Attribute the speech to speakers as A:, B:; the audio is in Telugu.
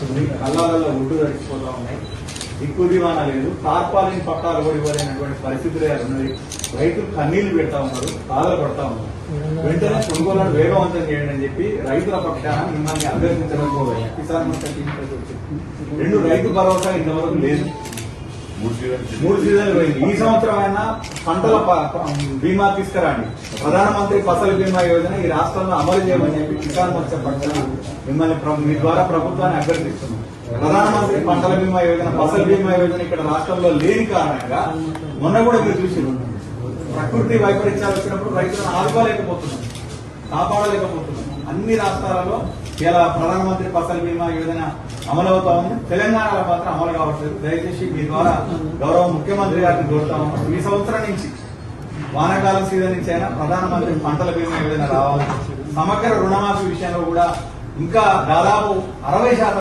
A: జరుగుతుంది. కళ్ళాలలో గుడ్డు తడిచిపోతా ఉన్నాయి. దిక్కు దివానా లేదు. తార్పాలిన్ పట్టాలు కూడా ఇవ్వలేనటువంటి పరిస్థితులే ఉన్నది. రైతులు కన్నీళ్లు పెడతా ఉన్నారు, బాధలు పడతా ఉన్నారు. వెంటనే కొనుగోళ్లను వేగవంతం చేయండి అని చెప్పి రైతుల పక్షాన మిమ్మల్ని అభ్యర్థించడం కోసం కిసాన్ మోర్చా టీం రెండు రైతు భరోసా ఇంతవరకు లేదు. 3 సీజన్లు పోయింది. ఈ సంవత్సరం అయినా పంటల బీమా తీసుకురండి. ప్రధానమంత్రి ఫసల్ బీమా యోజన ఈ రాష్ట్రంలో అమలు చేయమని చెప్పి కిసాన్ మోర్చా పక్షాన మిమ్మల్ని మీ ద్వారా ప్రభుత్వాన్ని అభ్యర్థిస్తున్నాం. ప్రధానమంత్రి పంటల బీమా యోజన, ఫసల్ బీమా యోజన ఇక్కడ రాష్ట్రంలో లేని కారణంగా మొన్న కూడా మీరు చూసి ప్రకృతి వైపరీత్యాలు వచ్చినప్పుడు రైతులను ఆదుకోలేకపోతున్నాం, కాపాడలేకపోతున్నాం. అన్ని రాష్ట్రాలలో ఇలా ప్రధానమంత్రి ఫసల్ బీమా యోజన అమలవుతా ఉంది. తెలంగాణలో మాత్రం అమలు కావట్లేదు. దయచేసి మీ ద్వారా గౌరవ ముఖ్యమంత్రి గారిని కోరుతా ఉన్నాం. ఈ సంవత్సరం నుంచి వానాకాలం సీజన్ నుంచి అయినా ప్రధానమంత్రి పంటల బీమా యోజన రావాలి. సమగ్ర రుణమాఫీ విషయంలో కూడా ఇంకా దాదాపు 60%